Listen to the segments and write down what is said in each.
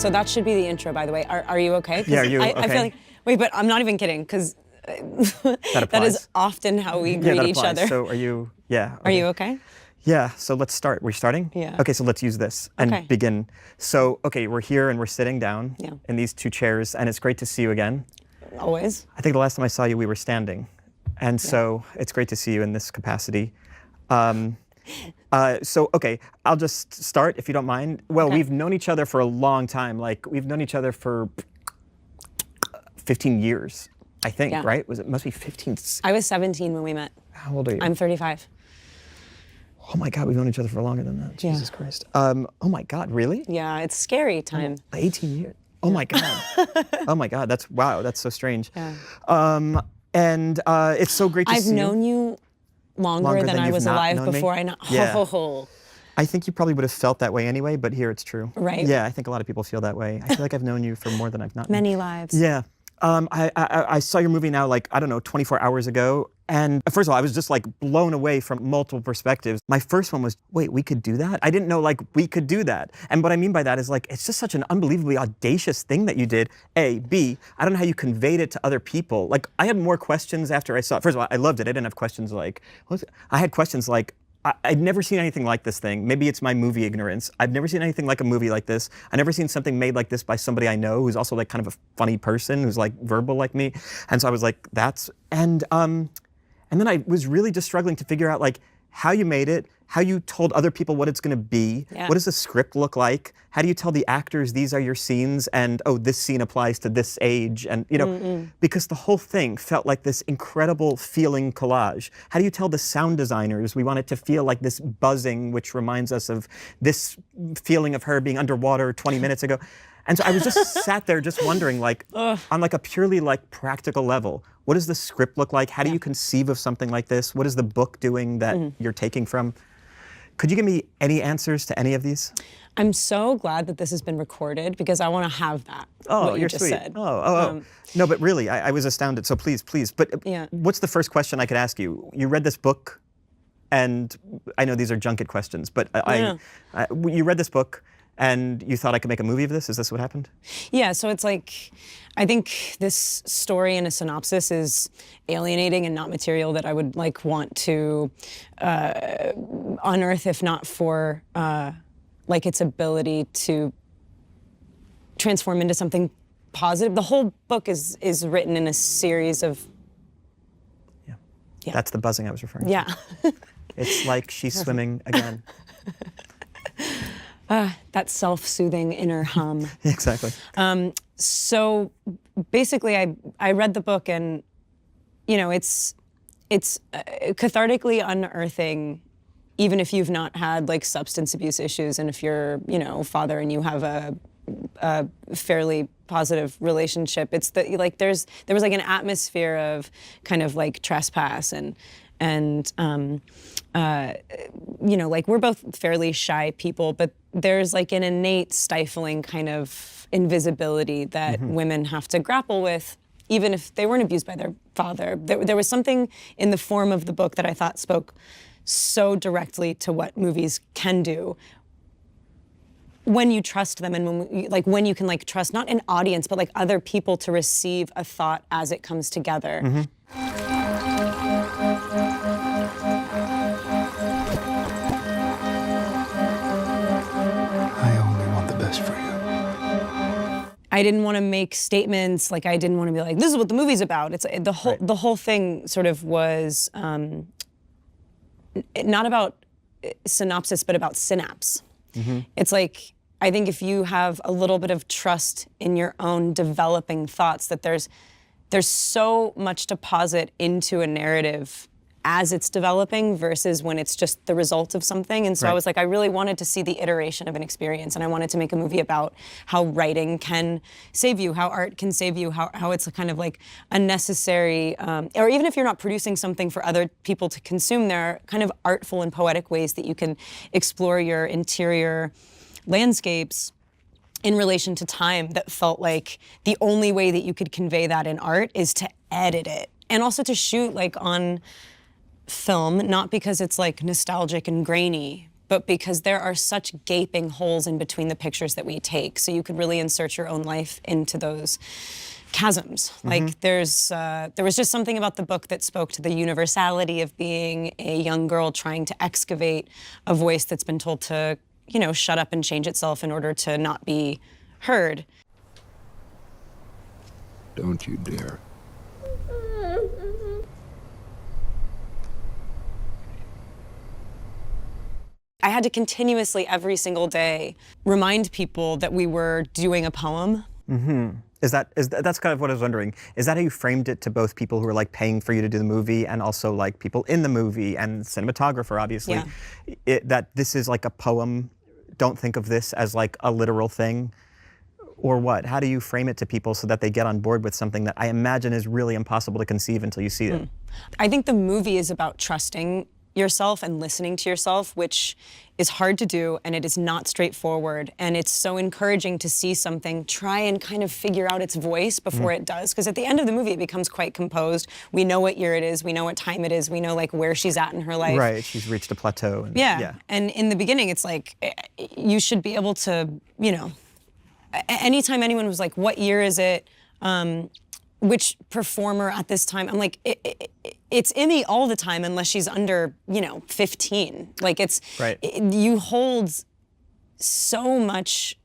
So that should be the intro, by the way. Are you okay? 'Cause Yeah, are you I okay? feel like, wait, but I'm not even kidding, because that is often how we greet that each applies. other. So are you, yeah. Are you okay? Yeah, so let's start. We're starting? Yeah. Okay, so let's use this and Okay. begin. So, okay, we're here and we're sitting down Yeah. in these two chairs, and it's great to see you again. Always. I think the last time I saw you, we were standing. And so it's great to see you in this capacity. So, okay, I'll just start if you don't mind. Well, Okay. we've known each other for a long time. Like, we've known each other for 15 years, I think, Yeah. right? It must be 15. I was 17 when we met. How old are you? I'm 35. Oh my God, we've known each other for longer than that. Yeah. Jesus Christ. Oh my God, really? Yeah, it's scary time. 18 years. Oh my God. Oh my God, wow, that's so strange. Yeah. And it's so great to see I've you. known you longer than I you've was not alive known me? before I know. Yeah. I think you probably would have felt that way anyway, but here it's true. Right. Yeah, I think a lot of people feel that way. I feel like I've known you for more than I've not. Many lives. Yeah. I saw your movie now, like, I don't know, 24 hours ago. And first of all, I was just like blown away from multiple perspectives. My first one was, wait, we could do that? I didn't know like we could do that. And what I mean by that is like, it's just such an unbelievably audacious thing that you did. A, B, I don't know how you conveyed it to other people. Like, I had more questions after I saw it. First of all, I loved it. I didn't have questions like, I had questions like, I'd never seen anything like this thing. Maybe it's my movie ignorance. I've never seen anything like a movie like this. I've never seen something made like this by somebody I know who's also like kind of a funny person, who's like verbal like me. And so I was like, and then I was really just struggling to figure out like how you made it, how you told other people what it's gonna be, Yeah. what does the script look like, how do you tell the actors these are your scenes and oh, this scene applies to this age, and you know, because the whole thing felt like this incredible feeling collage. How do you tell the sound designers we want it to feel like this buzzing, which reminds us of this feeling of her being underwater 20 minutes ago? And so I was just sat there just wondering, like, on like a purely like practical level, what does the script look like? How do you conceive of something like this? What is the book doing that you're taking from? Could you give me any answers to any of these? I'm so glad that this has been recorded because I want to have that. Oh, what you you're just sweet. said. No, but really, I was astounded. So please. But Yeah. what's the first question I could ask you? You read this book, and I know these are junket questions, but you read this book, and you thought I could make a movie of this? Is this what happened? Yeah, so it's like, I think this story in a synopsis is alienating and not material that I would like want to unearth, if not for like its ability to transform into something positive. The whole book is written in a series of. Yeah. That's the buzzing I was referring to. Yeah. It's like she's swimming again. That self-soothing inner hum. Exactly. So basically, I read the book, and you know, it's cathartically unearthing, even if you've not had like substance abuse issues, and if you're, you know, father and you have a fairly positive relationship. It's the like there was like an atmosphere of kind of like trespass and you know, like we're both fairly shy people, but there's like an innate stifling kind of invisibility that women have to grapple with, even if they weren't abused by their father. There was something in the form of the book that I thought spoke so directly to what movies can do when you trust them, and when you can like trust not an audience but like other people to receive a thought as it comes together. I didn't want to make statements, like I didn't want to be like, this is what the movie's about. It's the whole thing sort of was not about synopsis, but about synapse. It's like, I think if you have a little bit of trust in your own developing thoughts, that there's so much to posit into a narrative as it's developing versus when it's just the result of something. And so I was like, I really wanted to see the iteration of an experience, and I wanted to make a movie about how writing can save you, how art can save you, how it's kind of like a necessary, or even if you're not producing something for other people to consume, there are kind of artful and poetic ways that you can explore your interior landscapes in relation to time that felt like the only way that you could convey that in art is to edit it. And also to shoot like on film, not because it's like nostalgic and grainy, but because there are such gaping holes in between the pictures that we take. So you could really insert your own life into those chasms. Like there was just something about the book that spoke to the universality of being a young girl trying to excavate a voice that's been told to, you know, shut up and change itself in order to not be heard. Don't you dare. I had to continuously, every single day, remind people that we were doing a poem. That's kind of what I was wondering. Is that how you framed it to both people who were like paying for you to do the movie and also like people in the movie and cinematographer, obviously, that this is like a poem? Don't think of this as like a literal thing? Or what? How do you frame it to people so that they get on board with something that I imagine is really impossible to conceive until you see it? I think the movie is about trusting yourself and listening to yourself, which is hard to do, and it is not straightforward. And it's so encouraging to see something try and kind of figure out its voice before it does. Because at the end of the movie, it becomes quite composed. We know what year it is. We know what time it is. We know like where she's at in her life. Right, she's reached a plateau. And, yeah. And in the beginning, it's like, you should be able to, you know, anytime anyone was like, what year is it? Which performer at this time? I'm like, it's Emmy all the time unless she's under, you know, 15. Like it's, right. You hold so much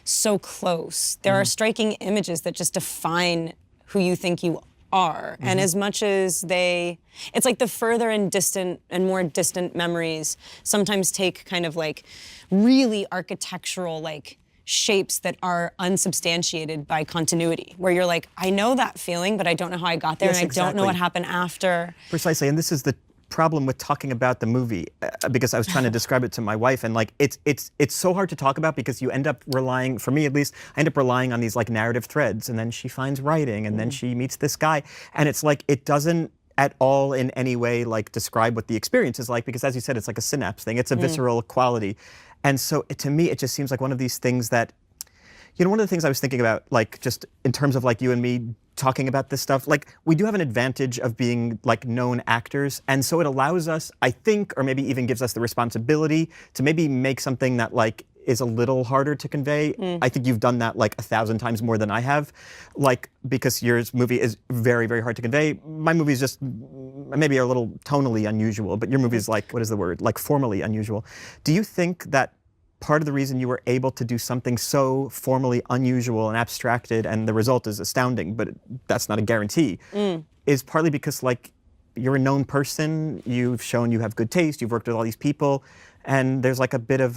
so close. There are striking images that just define who you think you are. And as much as it's like the further and distant and more distant memories sometimes take kind of like really architectural, like, shapes that are unsubstantiated by continuity, where you're like, I know that feeling, but I don't know how I got there, yes, and I don't know what happened after. Precisely, and this is the problem with talking about the movie, because I was trying to describe it to my wife, and like it's so hard to talk about because you end up relying, for me at least, I end up relying on these like narrative threads, and then she finds writing, and then she meets this guy, and it's like it doesn't at all in any way like describe what the experience is like, because as you said, it's like a synapse thing, it's a visceral quality. And so to me, it just seems like one of these things that, you know, one of the things I was thinking about, like just in terms of like you and me talking about this stuff, like we do have an advantage of being like known actors. And so it allows us, I think, or maybe even gives us the responsibility to maybe make something that like is a little harder to convey. I think you've done that like 1,000 times more than I have, like because your movie is very, very hard to convey. My movie is just maybe a little tonally unusual, but your movie is like, what is the word? Like formally unusual. Do you think that part of the reason you were able to do something so formally unusual and abstracted, and the result is astounding, but that's not a guarantee, is partly because like you're a known person, you've shown you have good taste, you've worked with all these people, and there's like a bit of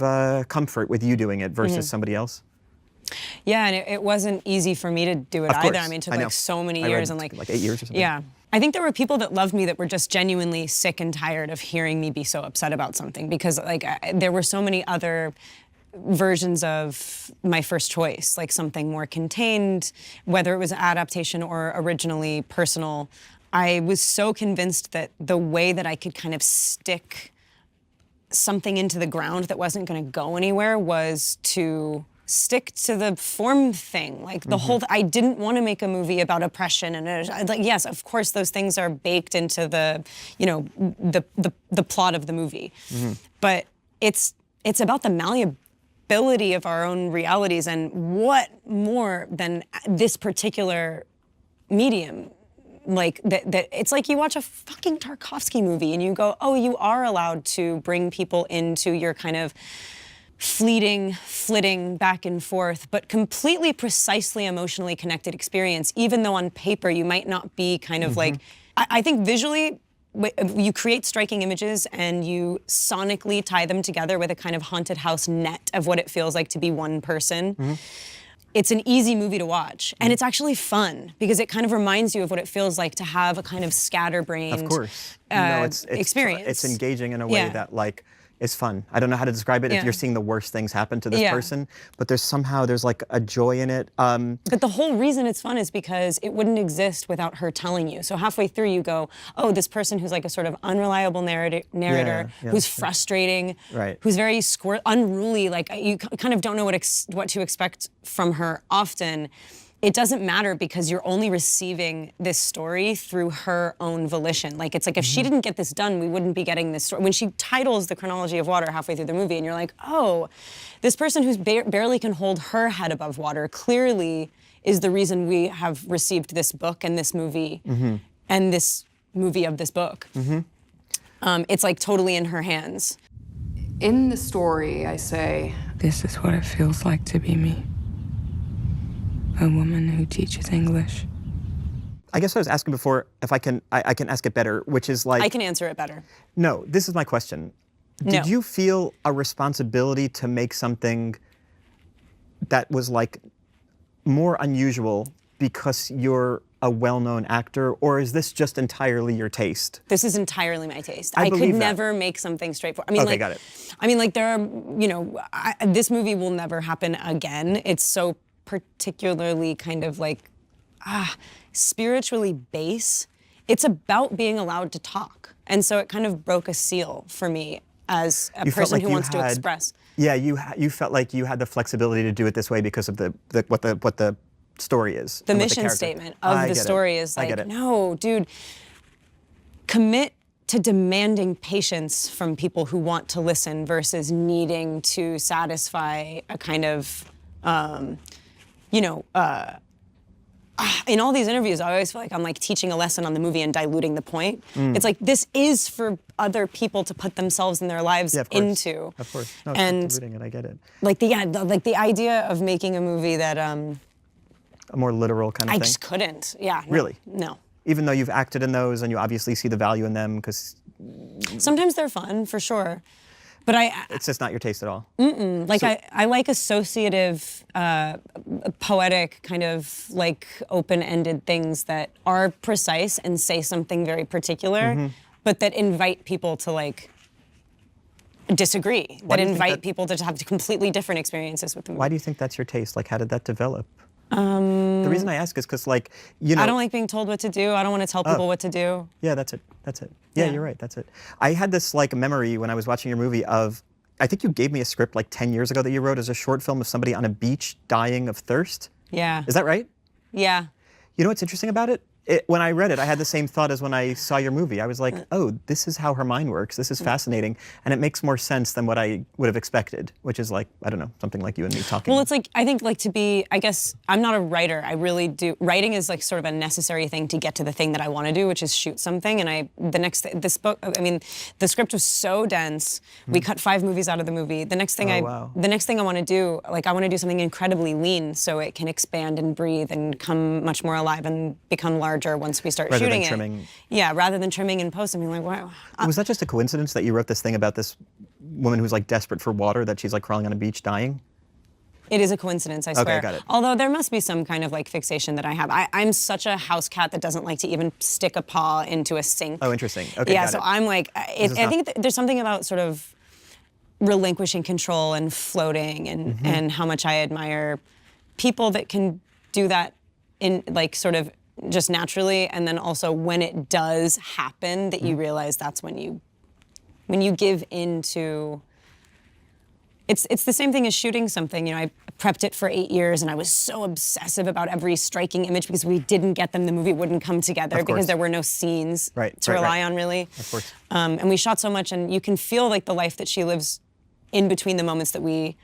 comfort with you doing it versus somebody else? Yeah, and it wasn't easy for me to do it either. I mean, it took like so many years and like 8 years or something. Yeah. I think there were people that loved me that were just genuinely sick and tired of hearing me be so upset about something, because like there were so many other versions of my first choice, like something more contained, whether it was adaptation or originally personal. I was so convinced that the way that I could kind of stick something into the ground that wasn't going to go anywhere was to stick to the form thing. Like the whole, I didn't want to make a movie about oppression, and like, yes, of course, those things are baked into the, you know, the plot of the movie. But it's about the malleability of our own realities, and what more than this particular medium. Like that it's like you watch a fucking Tarkovsky movie and you go, oh, you are allowed to bring people into your kind of fleeting, flitting back and forth, but completely precisely emotionally connected experience, even though on paper you might not be kind of like, I think visually, you create striking images and you sonically tie them together with a kind of haunted house net of what it feels like to be one person. It's an easy movie to watch, and it's actually fun because it kind of reminds you of what it feels like to have a kind of scatterbrained experience. It's engaging in a way that like is fun. I don't know how to describe it if you're seeing the worst things happen to this person, but there's like a joy in it. But the whole reason it's fun is because it wouldn't exist without her telling you. So halfway through you go, oh, this person who's like a sort of unreliable narrator who's frustrating, who's very unruly, like you kind of don't know what to expect from her often. it doesn't matter because you're only receiving this story through her own volition. Like, it's like if she didn't get this done, we wouldn't be getting this story. When she titles The Chronology of Water halfway through the movie, and you're like, oh, this person who's barely can hold her head above water clearly is the reason we have received this book and this movie and this movie of this book. It's like totally in her hands. In the story, I say, this is what it feels like to be me. A woman who teaches English. I guess I was asking before if I can ask it better, which is like... I can answer it better. No, this is my question. Did you feel a responsibility to make something that was like more unusual because you're a well-known actor, or is this just entirely your taste? This is entirely my taste. I could believe that. never make something straightforward. I mean, Okay, like, got it. I mean, like, there are, you know, this movie will never happen again. It's so particularly kind of like, spiritually base. It's about being allowed to talk. And so it kind of broke a seal for me as a person who wants to express. Yeah, you felt like you had the flexibility to do it this way because of what the story is. The mission statement of the story is like, no, dude, commit to demanding patience from people who want to listen versus needing to satisfy a kind of, in all these interviews, I always feel like I'm like teaching a lesson on the movie and diluting the point. It's like, this is for other people to put themselves and their lives into. Of course. No, and diluting it, I get it. Like the idea of making a movie that A more literal kind of thing? I just couldn't. Yeah. No, Really? No. Even though you've acted in those and you obviously see the value in them because... Sometimes they're fun, for sure. But it's just not your taste at all? Like, I like associative, poetic, kind of like open-ended things that are precise and say something very particular, but that invite people to like disagree, that invite people to have completely different experiences with the movie. Why do you think that's your taste? Like, how did that develop? The reason I ask is because, like, you know... I don't like being told what to do. I don't want to tell people what to do. Yeah, that's it. Yeah, you're right. That's it. I had this, like, memory when I was watching your movie of... I think you gave me a script, like, 10 years ago that you wrote as a short film of somebody on a beach dying of thirst. Yeah. Is that right? Yeah. You know what's interesting about it? When I read it, I had the same thought as when I saw your movie. I was like, oh, this is how her mind works. This is fascinating. And it makes more sense than what I would have expected, which is like, I don't know, something like you and me talking. Well, it's like, I think like to be, I guess, I'm not a writer. I really do. Writing is like sort of a necessary thing to get to the thing that I want to do, which is shoot something. And this book, I mean, the script was so dense. We cut 5 movies out of the movie. The next thing I want to do, like I want to do something incredibly lean so it can expand and breathe and come much more alive and become larger once we start shooting it. Yeah, rather than trimming in post. I mean, like, wow. Was that just a coincidence that you wrote this thing about this woman who's like desperate for water, that she's like crawling on a beach dying? It is a coincidence, I swear. Okay, got it. Although there must be some kind of like fixation that I have. I'm such a house cat that doesn't like to even stick a paw into a sink. Oh, interesting. Okay, yeah, got so it. I'm like, I think there's something about sort of relinquishing control and floating and how much I admire people that can do that in like sort of just naturally, and then also when it does happen that you realize that's when you give into. It's the same thing as shooting something. You know, I prepped it for 8 years and I was so obsessive about every striking image because we didn't get them, the movie wouldn't come together because there were no scenes to rely on really. Of course. And we shot so much, and you can feel like the life that she lives in between the moments that we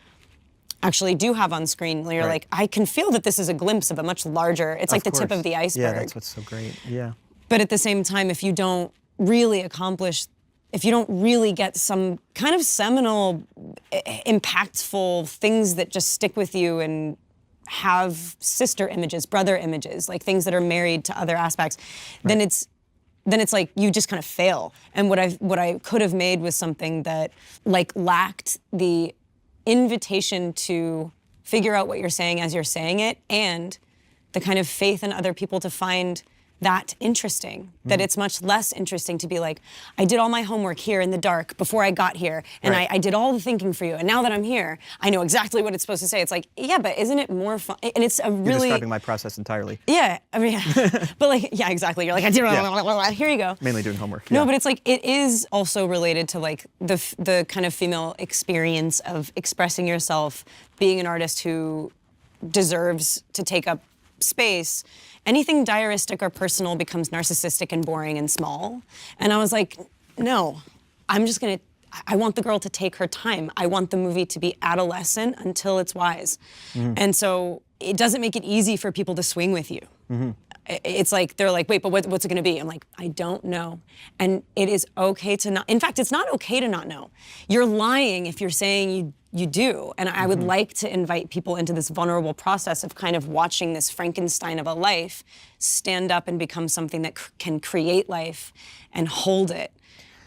actually do have on screen. You're like, I can feel that this is a glimpse of a much larger, it's like the tip of the iceberg. Yeah, that's what's so great, yeah. But at the same time, if you don't really accomplish, if you don't really get some kind of seminal, impactful things that just stick with you and have sister images, brother images, like things that are married to other aspects, then it's like you just kind of fail. And what I could have made was something that like lacked the invitation to figure out what you're saying as you're saying it, and the kind of faith in other people to find that interesting, that it's much less interesting to be like, I did all my homework here in the dark before I got here, and I did all the thinking for you, and now that I'm here, I know exactly what it's supposed to say. It's like, yeah, but isn't it more fun? And it's a really... You're describing my process entirely. Yeah, I mean, but like, yeah, exactly. You're like, I did here you go. Mainly doing homework. No, but it's like, it is also related to like the kind of female experience of expressing yourself, being an artist who deserves to take up space, anything diaristic or personal becomes narcissistic and boring and small. And I was like, no, I want the girl to take her time. I want the movie to be adolescent until it's wise. And so it doesn't make it easy for people to swing with you. It's like, they're like, wait, but what's it gonna be? I'm like, I don't know. And it is okay to not, in fact, it's not okay to not know. You're lying if you're saying you do. And I would like to invite people into this vulnerable process of kind of watching this Frankenstein of a life stand up and become something that can create life and hold it.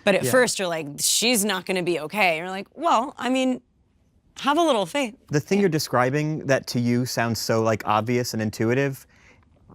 But at first you're like, she's not gonna be okay. You're like, well, I mean, have a little faith. The thing you're describing that to you sounds so like obvious and intuitive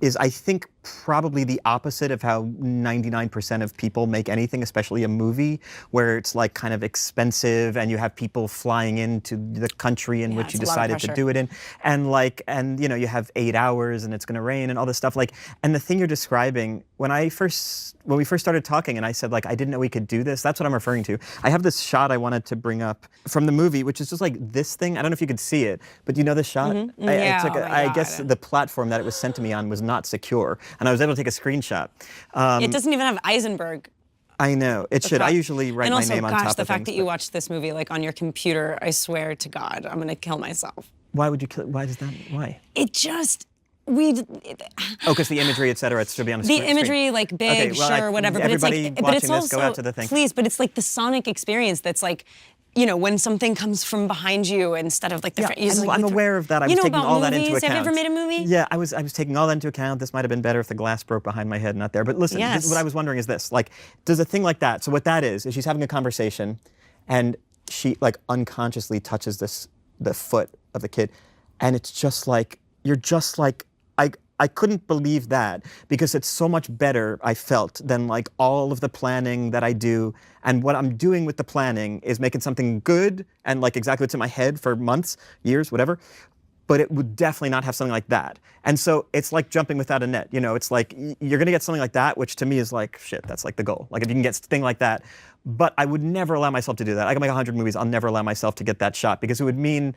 is, I think, probably the opposite of how 99% of people make anything, especially a movie, where it's like kind of expensive and you have people flying into the country in which you decided to do it in, and you know, you have 8 hours and it's gonna rain and all this stuff. Like, and the thing you're describing, when we first started talking and I said like, I didn't know we could do this, that's what I'm referring to. I have this shot I wanted to bring up from the movie, which is just like this thing. I don't know if you could see it, but you know the shot? I guess the platform that it was sent to me on was not secure. And I was able to take a screenshot. It doesn't even have Eisenberg. I know, it should. I usually write my name on top of things. And also, gosh, the fact that you watched this movie like on your computer, I swear to God, I'm gonna kill myself. Why would you kill, why does that, why? It just, because the imagery, et cetera, it should be on the screen. The imagery, like big, sure, whatever. But it's like, but it's also, go out to the thing. Please, but it's like the sonic experience that's like, you know, when something comes from behind you instead of like the. I'm aware of that. I was taking all that into account. Have you ever made a movie? Yeah, I was taking all that into account. This might have been better if the glass broke behind my head, not there. But listen, what I was wondering is this: like, does a thing like that? So what that is she's having a conversation, and she like unconsciously touches the foot of the kid, and it's just like you're just like I couldn't believe that, because it's so much better, I felt, than like all of the planning that I do. And what I'm doing with the planning is making something good and like exactly what's in my head for months, years, whatever. But it would definitely not have something like that. And so it's like jumping without a net. You know, it's like you're gonna get something like that, which to me is like, shit, that's like the goal. Like if you can get a thing like that. But I would never allow myself to do that. I can make 100 movies, I'll never allow myself to get that shot, because it would mean...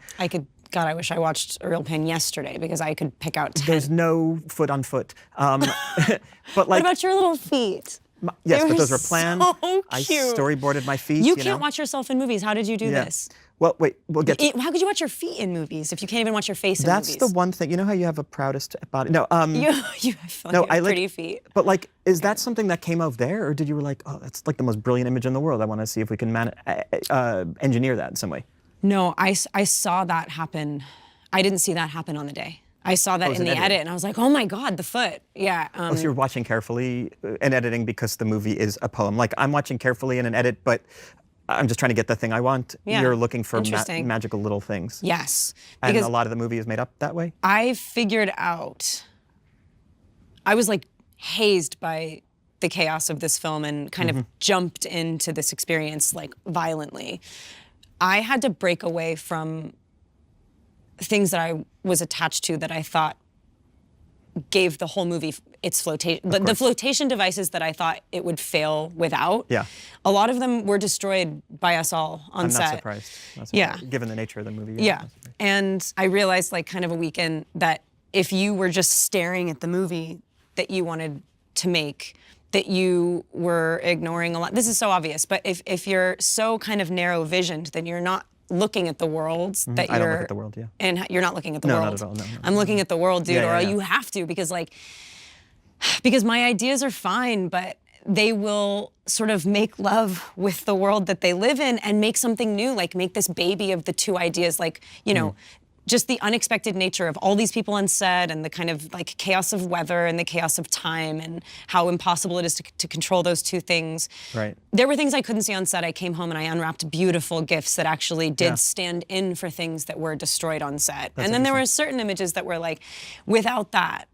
God, I wish I watched A Real Pain yesterday, because I could pick out 10. There's no foot on foot. But like, what about your little feet? Yes, but those were planned. So cute. I storyboarded my feet. You can't watch yourself in movies. How did you do this? Well, wait, we'll get to... How could you watch your feet in movies if you can't even watch your face in movies? movies? That's the one thing. You know how you have a proudest body? No, you have pretty feet. But like, is that something that came out there, or did you were like, oh, that's like the most brilliant image in the world. I want to see if we can engineer that in some way. No, I saw that happen. I didn't see that happen on the day. I saw that in the edit, and I was like, oh my God, the foot. Yeah. So you're watching carefully in editing because the movie is a poem. Like, I'm watching carefully in an edit, but I'm just trying to get the thing I want. Yeah. You're looking for magical little things. Yes. And a lot of the movie is made up that way? I figured out, I was like hazed by the chaos of this film and kind of jumped into this experience like violently. I had to break away from things that I was attached to that I thought gave the whole movie its flotation. The flotation devices that I thought it would fail without. Yeah. A lot of them were destroyed by us all on set. I'm not surprised. Yeah. Given the nature of the movie. Yeah. And I realized like kind of a weekend that if you were just staring at the movie that you wanted to make, that you were ignoring a lot. This is so obvious, but if you're so kind of narrow visioned, then you're not looking at the worlds that you're... I don't look at the world, yeah. And you're not looking at the world. No, not at all, no. I'm looking at the world, dude, you have to, because my ideas are fine, but they will sort of make love with the world that they live in and make something new, like make this baby of the two ideas, like, you know, just the unexpected nature of all these people on set and the kind of like chaos of weather and the chaos of time and how impossible it is to control those two things. Right. There were things I couldn't see on set. I came home and I unwrapped beautiful gifts that actually did stand in for things that were destroyed on set. And then there were certain images that were like, without that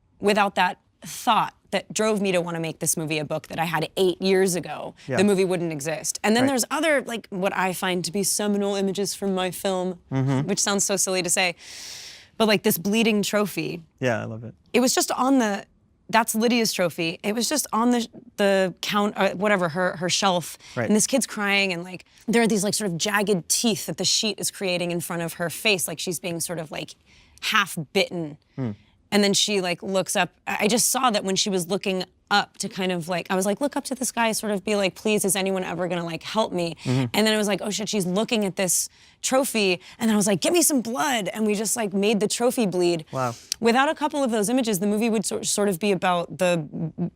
thought that drove me to want to make this movie a book that I had 8 years ago, the movie wouldn't exist. And then there's other, like, what I find to be seminal images from my film, which sounds so silly to say, but like this bleeding trophy. Yeah, I love it. It was just on that's Lydia's trophy. It was just on the her shelf. Right. And this kid's crying, and like, there are these like sort of jagged teeth that the sheet is creating in front of her face, like she's being sort of like half bitten. And then she like looks up. I just saw that when she was looking up to kind of like, I was like, look up to the sky, sort of be like, please, is anyone ever gonna like help me? And then I was like, oh shit, she's looking at this trophy. And then I was like, give me some blood. And we just like made the trophy bleed. Wow. Without a couple of those images, the movie would sort of be about the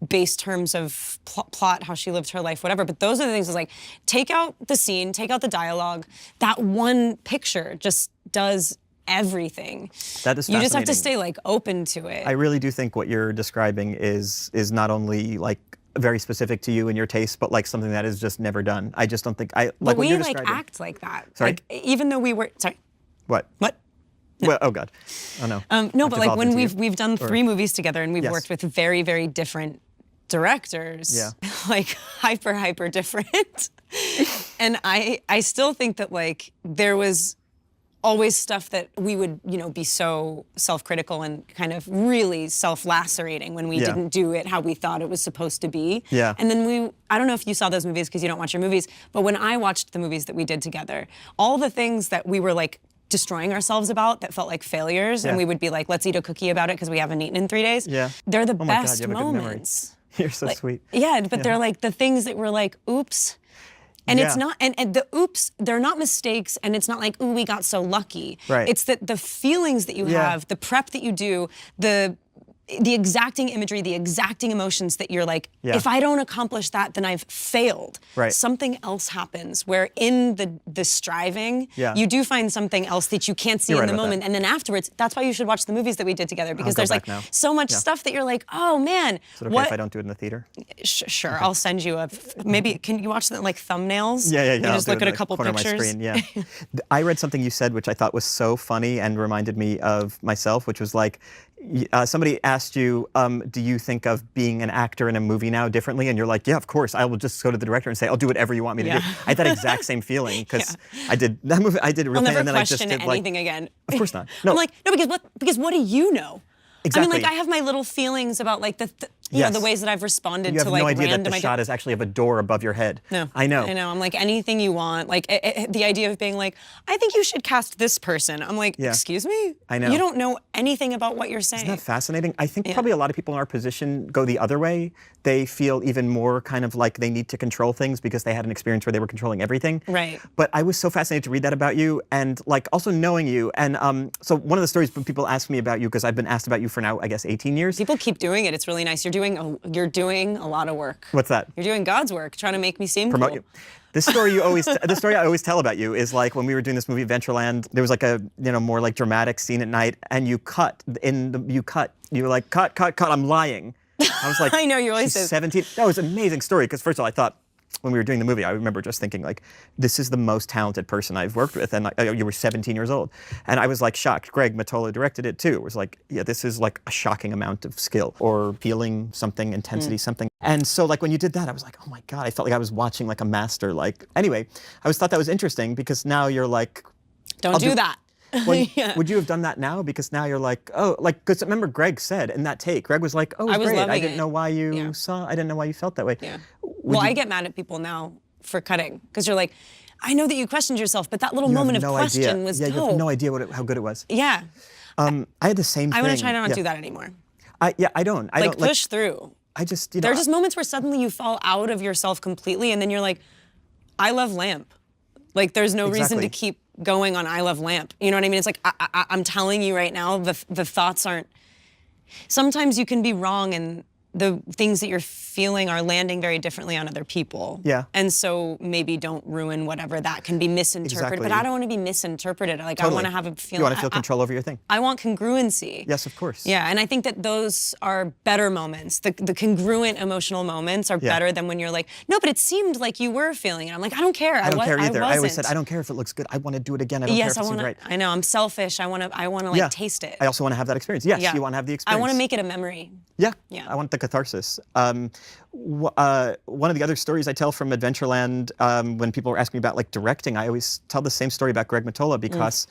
base terms of plot, how she lived her life, whatever. But those are the things, is like, take out the scene, take out the dialogue. That one picture just does everything. That is You just have to fascinating. stay like open to it. I really do think what you're describing is not only like very specific to you and your taste, but like something that is just never done. I just don't think but what we you're like describing. act like that. Sorry? Like, even though we were, sorry, What? what? Well, oh God. Oh no. No, I've but like devolved when into we've done 3 movies together and we've Yes. worked with very, very different directors. Yeah. Like hyper different. And I still think that like there was always stuff that we would, you know, be so self-critical and kind of really self-lacerating when we Yeah. didn't do it how we thought it was supposed to be. Yeah. And then I don't know if you saw those movies because you don't watch your movies, but when I watched the movies that we did together, all the things that we were like destroying ourselves about that felt like failures, and Yeah. we would be like, let's eat a cookie about it because we haven't eaten in 3 days. Yeah. They're the Oh my God, best you have a good memory. moments. You're so sweet. Yeah, but they're like the things that were like, oops. And it's Yeah. not, and the oops, they're not mistakes, and it's not like, ooh, we got so lucky. Right. It's that the feelings that you Yeah. have, the prep that you do, the exacting imagery, the exacting emotions that you're like, Yeah. if I don't accomplish that, then I've failed. Right. Something else happens where in the striving, Yeah. you do find something else that you can't see You're in right the about moment. that. And then afterwards, that's why you should watch the movies that we did together, because go there's back like now. so much Yeah. stuff that you're like, oh man, Is it okay what? if I don't do it in the theater? Sure, I'll send you maybe, can you watch the like thumbnails? Yeah. You I'll just do look it at in a the couple corner pictures. Of my screen. Yeah. I read something you said which I thought was so funny and reminded me of myself, which was like, somebody asked you, do you think of being an actor in a movie now differently? And you're like, yeah, of course. I will just go to the director and say, I'll do whatever you want me to do. Yeah. I had that exact same feeling because I did that movie. I did it I'll really, never and then I just question did like. anything again. Of course not. No. I'm like, no, because what do you know? Exactly. I mean, like, I have my little feelings about like the you know, the ways that I've responded You have to like no idea that random the shot is actually of a door above your head. No, I know. I'm like, anything you want. Like the idea of being like, I think you should cast this person. I'm like, Yeah. excuse me? I know. You don't know anything about what you're saying. Isn't that fascinating? I think probably a lot of people in our position go the other way. They feel even more kind of like they need to control things because they had an experience where they were controlling everything. Right. But I was so fascinated to read that about you and like also knowing you. And so one of the stories when people ask me about you, because I've been asked about you for now, I guess, 18 years. People keep doing it. It's really nice. You're doing a lot of work. What's that? You're doing God's work, trying to make me seem Promote cool. you. This story you always, the story I always tell about you is like when we were doing this movie Adventureland, there was like a more like dramatic scene at night, and you were like cut. I'm lying. I was like, I know, you always she's say- 17. That was an amazing story because first of all, I thought when we were doing the movie, I remember just thinking like, this is the most talented person I've worked with, and like, you were 17 years old, and I was like shocked. Greg Mottola directed it too. It was like, yeah, this is like a shocking amount of skill or feeling something, intensity, something. And so like when you did that, I was like, oh my God, I felt like I was watching like a master. Like anyway, I always thought that was interesting because now you're like, Don't I'll do do- that. well, Yeah. would you have done that now? Because now you're like, oh, like, because remember Greg said in that take, Greg was like, oh, I was great. I loving didn't it. know why you Yeah. I didn't know why you felt that way. Yeah. Would Well, you- I get mad at people now for cutting because you're like, I know that you questioned yourself, but that little you have moment of no question idea. was yeah, you dope. have no idea how good it was. Yeah. I had the same thing. I want to try to not yeah. do that anymore. I don't. I Like don't push through. I just, There are just moments where suddenly you fall out of yourself completely, and then you're like, I love lamp. Like there's no reason to Exactly. keep going on I love lamp. You know what I mean? It's like I'm telling you right now, the thoughts aren't. Sometimes you can be wrong, and the things that you're feeling are landing very differently on other people. Yeah. And so maybe don't ruin whatever that can be misinterpreted. Exactly. But I don't want to be misinterpreted. Like Totally. I want to have a feeling. You want to feel control over your thing. I want congruency. Yes, of course. Yeah, and I think that those are better moments. The congruent emotional moments are Yeah. better than when you're like, no, but it seemed like you were feeling it. I'm like, I don't care. I don't care either. I always wasn't. said, I don't care if it looks good. I want to do it again. I don't Yes, care if I it want seems to. right. I know. I'm selfish. I want to like Yeah. taste it. I also want to have that experience. Yes, you want to have the experience. I want to make it a memory. Yeah, Yeah. I want the catharsis. One of the other stories I tell from Adventureland, when people are asking me about like directing, I always tell the same story about Greg Mottola because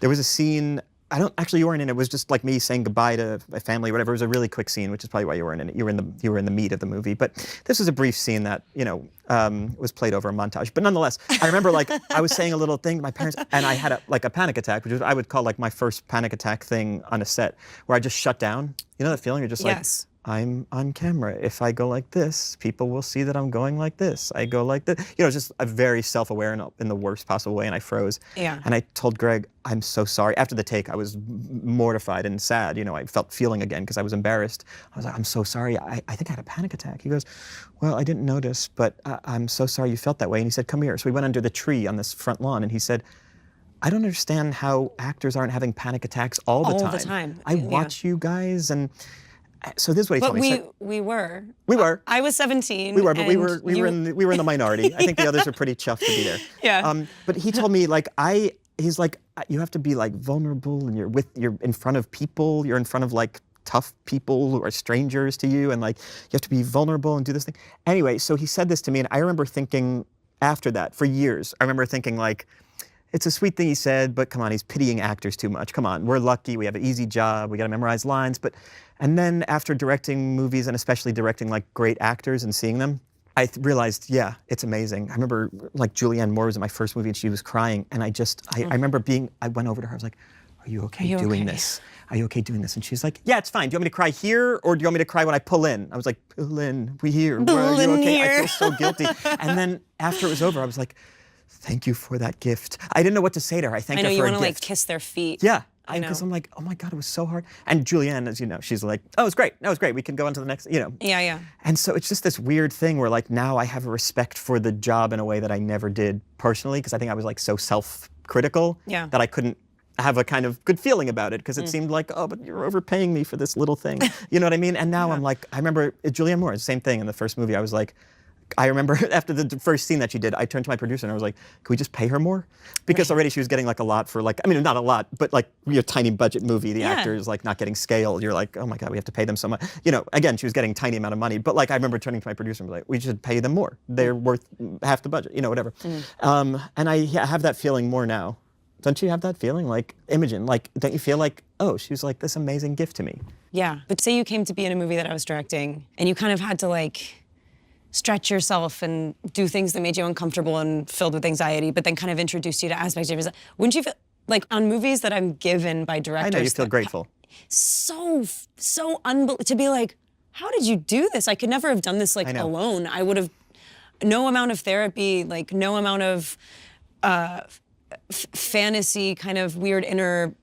there was a scene I don't actually. You weren't in it. It was just like me saying goodbye to my family, whatever. It was a really quick scene, which is probably why you weren't in it. You were in the meat of the movie. But this was a brief scene that was played over a montage. But nonetheless, I remember like I was saying a little thing to my parents, and I had a panic attack, which I would call like my first panic attack thing on a set, where I just shut down. You know that feeling? You're just Yes. like, I'm on camera. If I go like this, people will see that I'm going like this. I go like this. Just a very self-aware in the worst possible way, and I froze. Yeah. And I told Greg, I'm so sorry. After the take, I was mortified and sad. I felt feeling again because I was embarrassed. I was like, I'm so sorry. I think I had a panic attack. He goes, well, I didn't notice, but I'm so sorry you felt that way. And he said, come here. So we went under the tree on this front lawn, and he said, I don't understand how actors aren't having panic attacks all the time. All the time. I watch you guys, and so this is what he told me. He said, we were. We were. I was 17. We were, but we and were in the minority. I think the others are pretty chuffed to be there. Yeah. But he told me he's like, you have to be like vulnerable, and you're in front of people. You're in front of like tough people who are strangers to you, and like you have to be vulnerable and do this thing. Anyway, so he said this to me, and I remember thinking after that for years. I remember thinking like, it's a sweet thing he said, but come on, he's pitying actors too much. Come on, we're lucky, we have an easy job, we gotta memorize lines. And then after directing movies, and especially directing like great actors and seeing them, I realized, yeah, it's amazing. I remember like Julianne Moore was in my first movie and she was crying, and I remember I went over to her, I was like, are you okay doing this? Are you okay doing this? And she's like, yeah, it's fine. Do you want me to cry here, or do you want me to cry when I pull in? I was like, pull in, we here. Pull in okay? here. I feel so guilty. And then after it was over, I was like, thank you for that gift. I didn't know what to say to her. I thanked her for a gift. I know, you want to like kiss their feet. Yeah. I know. Because I'm like, oh my God, it was so hard. And Julianne, as you know, she's like, oh, it's great. No, it's great. We can go on to the next, Yeah, yeah. And so it's just this weird thing where like now I have a respect for the job in a way that I never did personally, because I think I was like so self-critical that I couldn't have a kind of good feeling about it, because it seemed like, oh, but you're overpaying me for this little thing. You know what I mean? And now I'm like, I remember Julianne Moore, the same thing in the first movie. I was like, I remember after the first scene that she did, I turned to my producer and I was like, can we just pay her more? Because already she was getting like a lot for like, I mean, not a lot, but like your tiny budget movie, the actor's like not getting scale. You're like, oh my God, we have to pay them so much. Again, she was getting a tiny amount of money, but like I remember turning to my producer and be like, we should pay them more. They're worth half the budget, whatever. And I have that feeling more now. Don't you have that feeling? Like, Imogen, like, don't you feel like, oh, she was like this amazing gift to me? Yeah, but say you came to be in a movie that I was directing and you kind of had to like stretch yourself and do things that made you uncomfortable and filled with anxiety, but then kind of introduced you to aspects of yourself. Wouldn't you feel, like on movies that I'm given by directors— I know, you feel grateful. So unbelievable, to be like, how did you do this? I could never have done this like alone. I would have, no amount of therapy, like no amount of fantasy kind of weird inner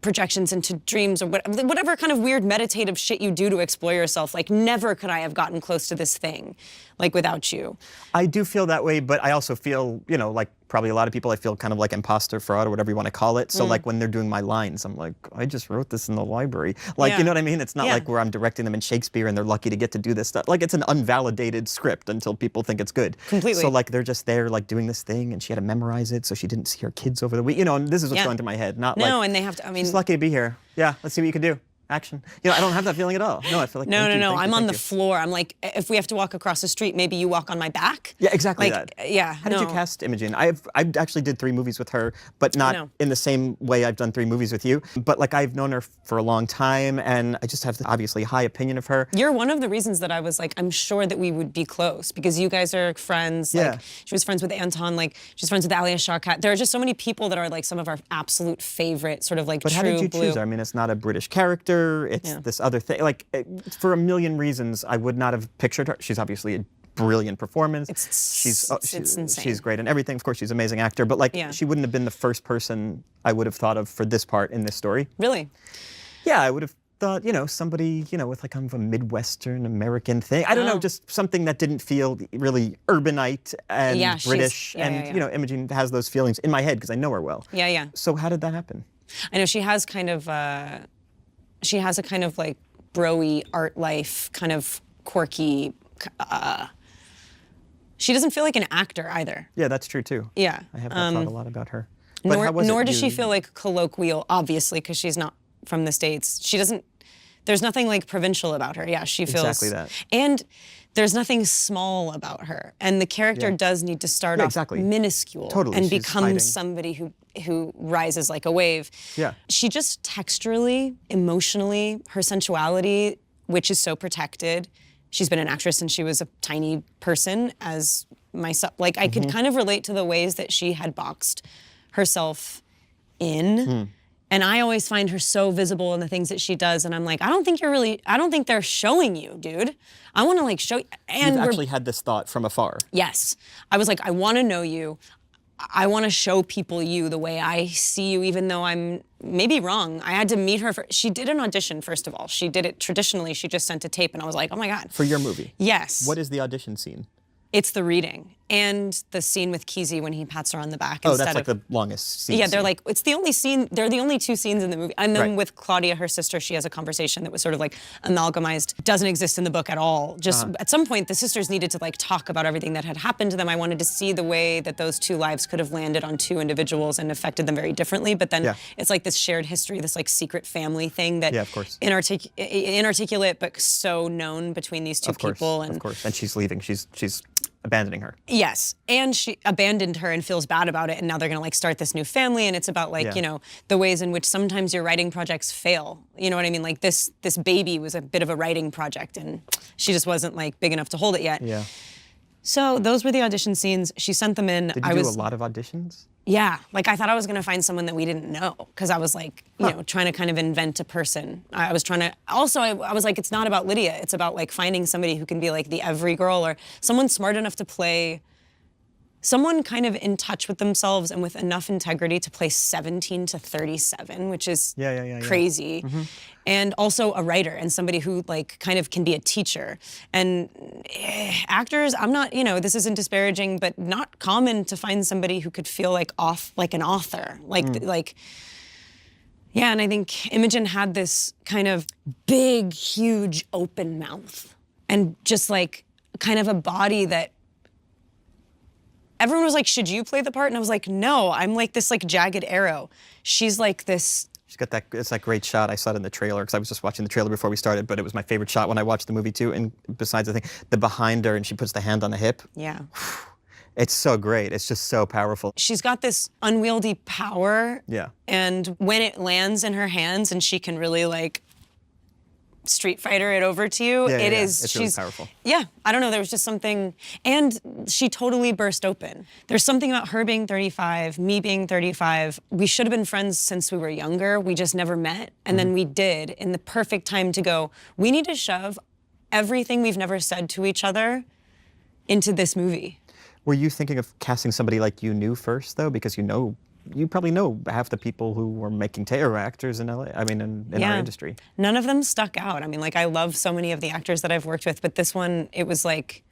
projections into dreams or whatever kind of weird meditative shit you do to explore yourself, like never could I have gotten close to this thing, like without you. I do feel that way, but I also feel, like probably a lot of people, I feel kind of like imposter fraud or whatever you want to call it. So like when they're doing my lines, I'm like, I just wrote this in the library. Like, you know what I mean? It's not like where I'm directing them in Shakespeare and they're lucky to get to do this stuff. Like it's an unvalidated script until people think it's good. Completely. So like they're just there like doing this thing and she had to memorize it so she didn't see her kids over the week. And this is what's going through my head. Not like, and they have to, I mean— she's lucky to be here. Yeah, let's see what you can do. Action. I don't have that feeling at all. No, I feel like No. I'm on the floor. I'm like, if we have to walk across the street, maybe you walk on my back. Yeah, exactly like, that. Yeah. How did you cast Imogen? I actually did 3 movies with her, but not in the same way I've done 3 movies with you. But like I've known her for a long time, and I just have obviously high opinion of her. You're one of the reasons that I was like, I'm sure that we would be close because you guys are friends. Yeah. Like, she was friends with Anton. Like she's friends with Alia Shawkat. There are just so many people that are like some of our absolute favorite sort of like But true how did you blue. choose her? I mean, it's not a British character. It's this other thing. Like, for a million reasons, I would not have pictured her. She's obviously a brilliant performance. It's insane. She's great and everything. Of course, she's an amazing actor. But like, she wouldn't have been the first person I would have thought of for this part in this story. Really? Yeah, I would have thought, somebody, with like kind of a Midwestern American thing. I don't know, just something that didn't feel really urbanite and British. Imogen has those feelings in my head because I know her well. Yeah. So how did that happen? I know she has kind of, she has a kind of like bro-y art life, kind of quirky, she doesn't feel like an actor either. Yeah, that's true too. Yeah. I have thought a lot about her. But Nor does she feel like colloquial, obviously, because she's not from the States. She doesn't, there's nothing like provincial about her. Yeah, she feels— Exactly that. And there's nothing small about her. And the character does need to start off minuscule and she's become hiding. somebody who rises like a wave. Yeah. She just texturally, emotionally, her sensuality, which is so protected. She's been an actress since she was a tiny person as myself. Like, I could kind of relate to the ways that she had boxed herself in. And I always find her so visible in the things that she does. And I'm like, I don't think they're showing you, dude. I want to like show you. And You've actually had this thought from afar. Yes. I was like, I want to know you. I want to show people you the way I see you, even though I'm maybe wrong. I had to meet her. She did an audition, first of all. She did it traditionally. She just sent a tape, and I was like, oh my God. For your movie? Yes. What is the audition scene? It's the reading and the scene with Kesey when he pats her on the back. Oh, that's like the longest scene. Yeah, they're like, it's the only scene, they're the only two scenes in the movie. And then Right. with Claudia, her sister, she has a conversation that was sort of like amalgamized, doesn't exist in the book at all. Just at some point, the sisters needed to like talk about everything that had happened to them. I wanted to see the way that those two lives could have landed on two individuals and affected them very differently. But then it's like this shared history, this like secret family thing that of course. inarticulate, but so known between these two people. Of course, and she's leaving. She's abandoning her. Yes, and she abandoned her and feels bad about it, and now they're gonna like start this new family, and it's about like, you know, the ways in which sometimes your writing projects fail. You know what I mean? Like this baby was a bit of a writing project, and she just wasn't like big enough to hold it yet. Yeah. So those were the audition scenes. She sent them in. Did you do a lot of auditions? Yeah, like I thought I was gonna find someone that we didn't know, because I was like, you know, trying to kind of invent a person. I was trying to, also I was like, it's not about Lydia, it's about like finding somebody who can be like the every girl, or someone smart enough to play, someone kind of in touch with themselves and with enough integrity to play 17 to 37, which is crazy. And also a writer and somebody who like kind of can be a teacher. And actors, I'm not, you know, this isn't disparaging, but not common to find somebody who could feel like an author. Like, yeah, and I think Imogen had this kind of big, huge open mouth and just like kind of a body that everyone was like, should you play the part? And I was like, no, I'm like this like jagged arrow. She's like this. She's got that, it's that great shot. I saw it in the trailer because I was just watching the trailer before we started, but it was my favorite shot when I watched the movie too. And besides the thing, the behind her and she puts the hand on the hip. Yeah. It's so great. It's just so powerful. She's got this unwieldy power. Yeah. And when it lands in her hands and she can really like Street Fighter it over to you, It's really powerful. Yeah, I don't know, there was just something, and she totally burst open. There's something about her being 35, me being 35. We should have been friends since we were younger, we just never met, and then we did in the perfect time to go, we need to shove everything we've never said to each other into this movie. Were you thinking of casting somebody like you knew first though? Because you probably know half the people who were making terror actors in LA, I mean, in our industry. None of them stuck out. I mean, like, I love so many of the actors that I've worked with, but this one, it was like,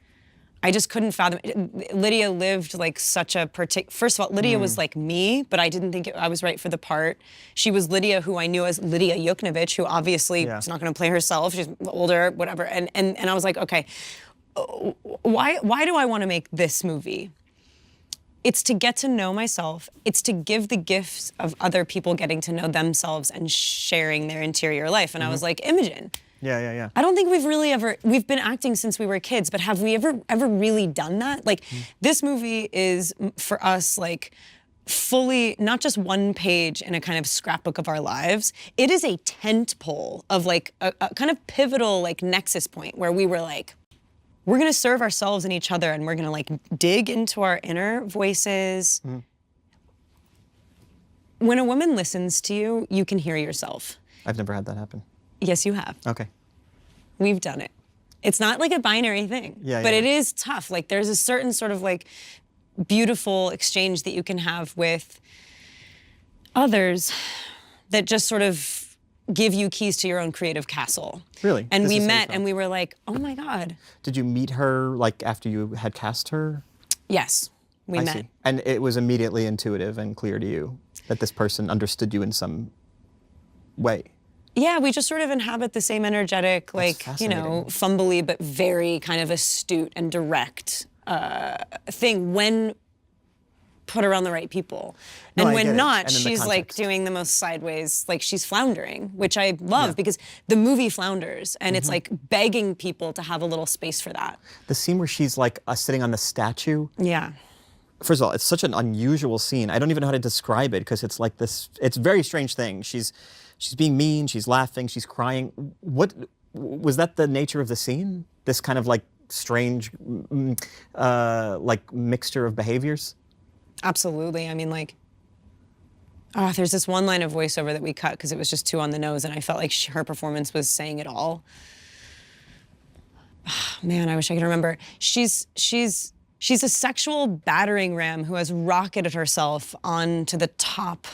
I just couldn't fathom it. Lydia lived like such a first of all, Lydia was like me, but I didn't think I was right for the part. She was Lydia, who I knew as Lydia Yuknevich, who obviously is not gonna play herself, she's older, whatever. And I was like, okay, why do I wanna make this movie? It's to get to know myself. It's to give the gifts of other people getting to know themselves and sharing their interior life. And I was like, Imogen. Yeah. I don't think we've been acting since we were kids, but have we ever really done that? Like, this movie is, for us, like, fully, not just one page in a kind of scrapbook of our lives. It is a tent pole of, like, a kind of pivotal, like, nexus point where we were like, we're gonna serve ourselves and each other, and we're gonna like dig into our inner voices. When a woman listens to you, you can hear yourself. I've never had that happen. Yes, you have. Okay. We've done it. It's not like a binary thing, but it is tough. Like, there's a certain sort of like beautiful exchange that you can have with others that just sort of give you keys to your own creative castle. Really? And This we is so met fun. and we were like, oh my God. Did you meet her like after you had cast her? Yes, we I met. see. And it was immediately intuitive and clear to you that this person understood you in some way. Yeah, we just sort of inhabit the same energetic, like, you know, fumbly but very kind of astute and direct thing. When put around the right people. No, And I when get it. not, And in the she's like context. doing the most sideways, like she's floundering, which I love because the movie flounders and it's like begging people to have a little space for that. The scene where she's like sitting on the statue. Yeah. First of all, it's such an unusual scene. I don't even know how to describe it because it's like this. It's a very strange thing. She's being mean. She's laughing. She's crying. What was that? The nature of the scene? This kind of like strange, like mixture of behaviors. Absolutely. I mean, like, there's this one line of voiceover that we cut because it was just too on the nose, and I felt like her performance was saying it all. Man, I wish I could remember. She's a sexual battering ram who has rocketed herself onto the top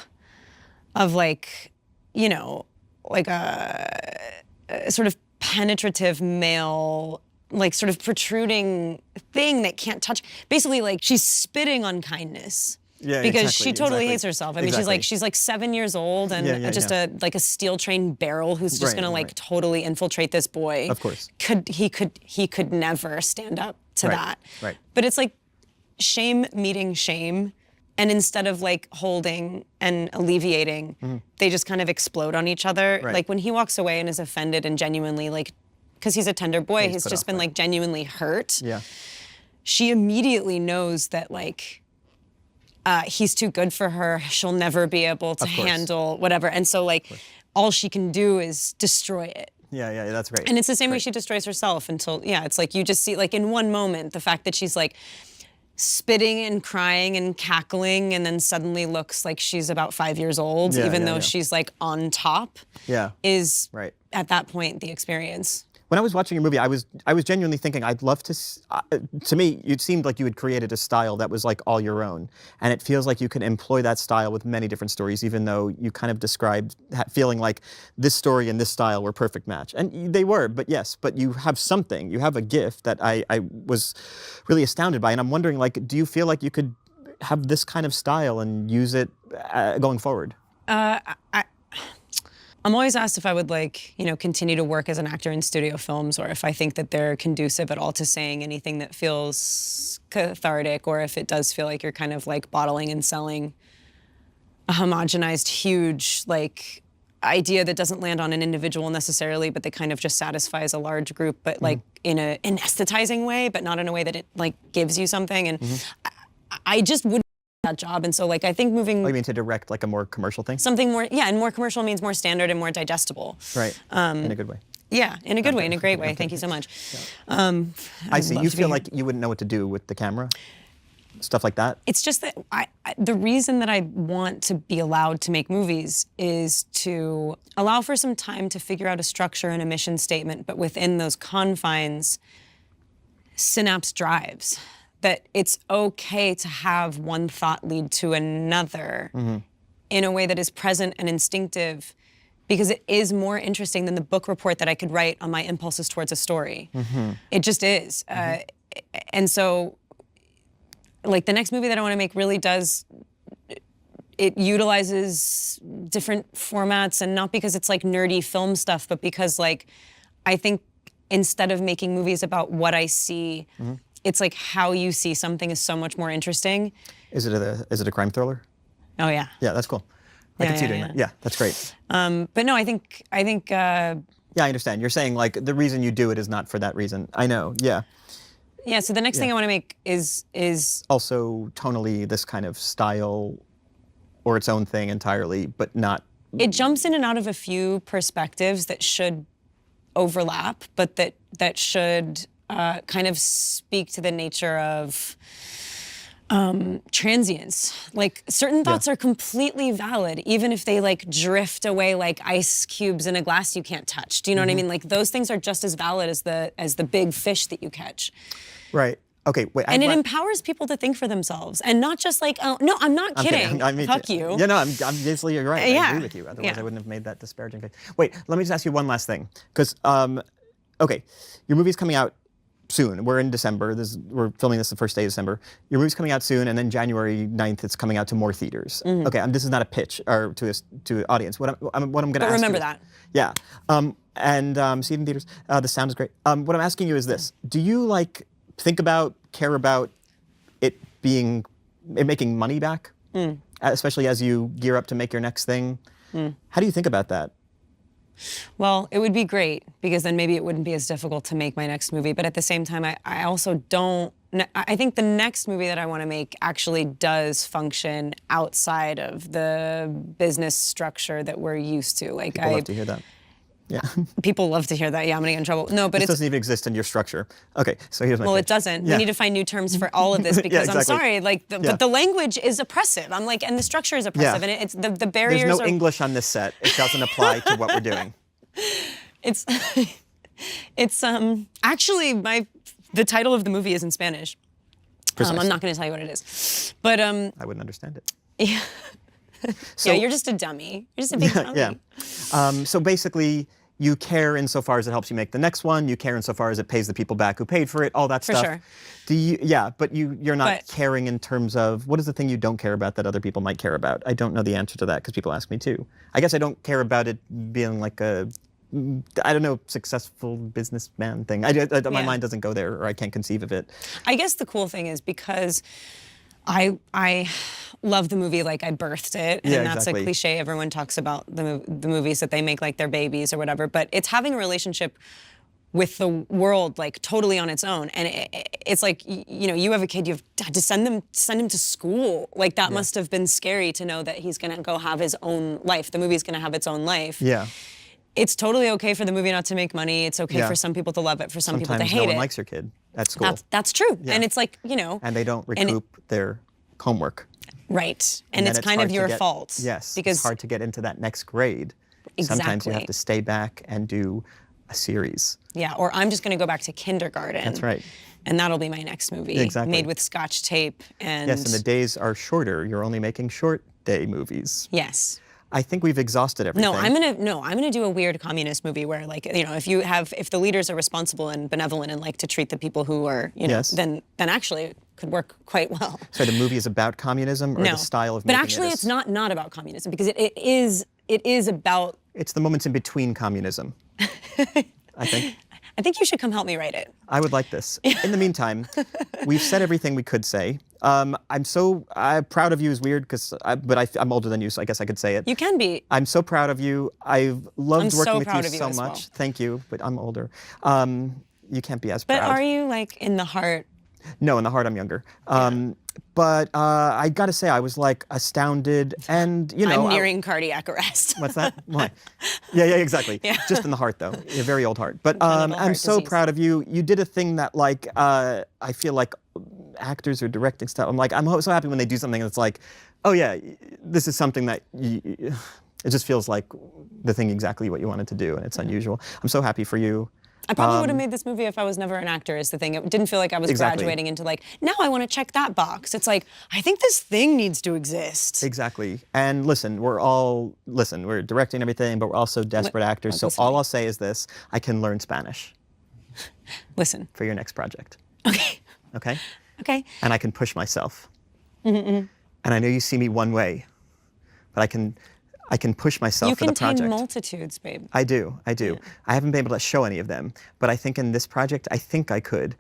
of like, you know, like a sort of penetrative male, like sort of protruding thing that can't touch. Basically, like she's spitting on kindness. Yeah, because exactly, she totally exactly. hates herself. I mean, Exactly. she's like 7 years old and just a steel train barrel who's just Right, gonna like right. totally infiltrate this boy. Of course. He could never stand up to Right, that. right. But it's like shame meeting shame, and instead of like holding and alleviating, they just kind of explode on each other. Right. Like when he walks away and is offended and genuinely like, because he's a tender boy, he's put just off been by it. like genuinely hurt. Yeah. She immediately knows that like he's too good for her. She'll never be able to Of course. handle whatever. And so like all she can do is destroy it. Yeah, that's great. And it's the same way she destroys herself until, it's like you just see like in one moment, the fact that she's like spitting and crying and cackling and then suddenly looks like she's about 5 years old, Yeah, even yeah, though yeah. she's like on top, Yeah. is Right. at that point the experience. When I was watching your movie, I was genuinely thinking I'd love to. To me, it seemed like you had created a style that was like all your own, and it feels like you can employ that style with many different stories. Even though you kind of described feeling like this story and this style were perfect match, and they were. But yes, but you have something. You have a gift that I was really astounded by, and I'm wondering, like, do you feel like you could have this kind of style and use it going forward? I'm always asked if I would like, continue to work as an actor in studio films or if I think that they're conducive at all to saying anything that feels cathartic or if it does feel like you're kind of like bottling and selling a homogenized, huge, like idea that doesn't land on an individual necessarily, but that kind of just satisfies a large group, but like in an anesthetizing way, but not in a way that it like gives you something. And I just wouldn't do that job. And so like, I think moving Oh, you mean to direct like a more commercial thing? something more, and more commercial means more standard and more digestible. Right. In a good way. Yeah, in a good way, in a great way. Thank you so much. I see. You feel like you wouldn't know what to do with the camera? Stuff like that? It's just that the reason that I want to be allowed to make movies is to allow for some time to figure out a structure and a mission statement, but within those confines, synapse drives. That it's okay to have one thought lead to another in a way that is present and instinctive because it is more interesting than the book report that I could write on my impulses towards a story. It just is. And so, like, the next movie that I want to make really does, it utilizes different formats, and not because it's like nerdy film stuff, but because like, I think instead of making movies about what I see, it's like how you see something is so much more interesting. Is it a crime thriller? Oh yeah. Yeah, that's cool. I can see you doing that. Yeah, that's great. But no, I think. Yeah, I understand. You're saying like the reason you do it is not for that reason. I know. Yeah. Yeah. So the next thing I want to make is Also, tonally, this kind of style, or its own thing entirely, but not. it jumps in and out of a few perspectives that should overlap, but that should kind of speak to the nature of transience. Like certain thoughts are completely valid, even if they like drift away like ice cubes in a glass you can't touch. Do you know what I mean? Like those things are just as valid as the big fish that you catch. Right. Okay. Wait. And it empowers people to think for themselves, and not just like, oh no, I'm not kidding. I mean, Fuck you. Yeah, no, I'm obviously you're right. I Yeah. agree with you. Otherwise, Yeah. I wouldn't have made that disparaging face. Wait, let me just ask you one last thing, because okay, your movie's coming out soon. We're in December. We're filming this the first day of December. Your movie's coming out soon, and then January 9th, it's coming out to more theaters. Okay, this is not a pitch or to the audience. What I'm going to ask Remember you. that. Yeah, see it in theaters. The sound is great. What I'm asking you is this: do you care about it being making money back, especially as you gear up to make your next thing. How do you think about that? Well, it would be great because then maybe it wouldn't be as difficult to make my next movie. But at the same time, I also don't. I think the next movie that I want to make actually does function outside of the business structure that we're used to. Like People love to hear that. Yeah. People love to hear that. Yeah, I'm gonna get in trouble. No, but This it's doesn't even exist in your structure. Okay, so here's my well, pitch. it doesn't. Yeah. We need to find new terms for all of this because exactly. I'm sorry, like, but the language is oppressive. I'm like, and the structure is oppressive, and it's the barriers. There's no are, English on this set. It doesn't apply to what we're doing. It's actually the title of the movie is in Spanish. I'm not going to tell you what it is, but I wouldn't understand it. Yeah. So, yeah, you're just a dummy. You're just a big dummy. Yeah. So basically, you care insofar as it helps you make the next one. You care insofar as it pays the people back who paid for it. All that For stuff. sure. Do you? Yeah, but you're not But- caring in terms of what is the thing you don't care about that other people might care about. I don't know the answer to that because people ask me too. I guess I don't care about it being like a, I don't know, successful businessman thing. My mind doesn't go there, or I can't conceive of it. I guess the cool thing is because I love the movie like I birthed it, and Yeah, that's exactly. a cliche. Everyone talks about the movies that they make like their babies or whatever, but it's having a relationship with the world like totally on its own, and it's like you know, you have a kid, you've had to send him to school. Like that must have been scary to know that he's gonna go have his own life. The movie's gonna have its own life. Yeah. It's totally okay for the movie not to make money. It's okay for some people to love it, for some people to Sometimes hate no it. one likes your kid at school. That's true, and it's like, you know, and they don't and it- recoup their homework. right, and then it's kind hard of to your get- fault. Yes, because it's hard to get into that next grade. Sometimes you have Exactly. to stay back and do a series. yeah, or I'm just going to go back to kindergarten. That's right. And that'll be my next movie, Exactly. made with Scotch tape and Yes, and the days are shorter. You're only making short day movies. yes. I think we've exhausted everything. No, I'm gonna do a weird communist movie where, like, you know, if the leaders are responsible and benevolent and like to treat the people who are, you know, Yes. then actually it could work quite well. So the movie is about communism or No, the style of but making actually it it's not about communism because it is about. It's the moments in between communism, I think. I think you should come help me write it. I would like this. In the meantime, we've said everything we could say. I'm proud of you is weird, but I'm older than you, so I guess I could say it. You can be. I'm so proud of you. I've loved I'm so working with proud you of you so as much. well. Thank you, but I'm older. You can't be as But proud. are you like in the heart? No, in the heart I'm younger. But I gotta say, I was like astounded, and you know, I'm nearing cardiac arrest. what's that? Why? Yeah, exactly. Yeah. Just in the heart, though. A very old heart. But Congenital I'm heart so disease. proud of you. You did a thing that, like, I feel like actors are directing stuff. I'm like, I'm so happy when they do something that's like, oh yeah, this is something that it just feels like the thing exactly what you wanted to do, and it's unusual. I'm so happy for you. I probably would have made this movie if I was never an actor, is the thing. It didn't feel like I was Exactly. graduating into like, now I want to check that box. It's like, I think this thing needs to exist. Exactly. And listen, we're directing everything, but we're also desperate actors. So listening. all I'll say is this: I can learn Spanish Listen. for your next project. Okay. Okay. Okay. And I can push myself. And I know you see me one way, but I can push myself You for the contain project. multitudes, babe. I do. I haven't been able to show any of them, but I think in this project, I think I could.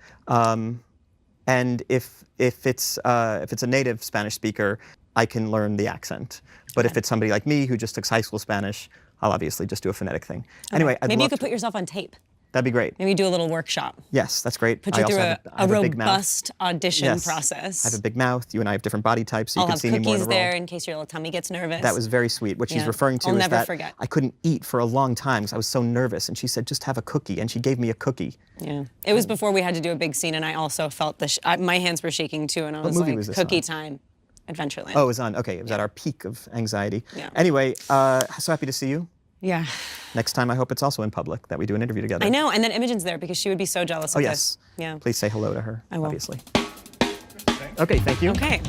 And if it's a native Spanish speaker, I can learn the accent. But if it's somebody like me who just took high school Spanish, I'll obviously just do a phonetic thing. Anyway, I'd Maybe you love could to- put yourself on tape. That'd be great. Maybe do a little workshop. Yes, that's great. Put I you also through have a a big mouth. robust audition Yes. process. I have a big mouth. You and I have different body types, so I'll you can have see me more in cookies the role. there in case your little tummy gets nervous. That was very sweet. What she's Yeah. referring to I'll is never that forget. I couldn't eat for a long time because I was so nervous. And she said, just have a cookie. And she gave me a cookie. Yeah. It was before we had to do a big scene, and I also felt my hands were shaking too, and I was movie like, was this cookie on? time, Adventureland. Oh, it was on. Okay, it was at our peak of anxiety. Yeah. Anyway, so happy to see you. Yeah. Next time, I hope it's also in public that we do an interview together. I know, and then Imogen's there because she would be so jealous Oh, of yes. this. Yeah. Please say hello to her, I will. obviously. Okay, thank you. Okay.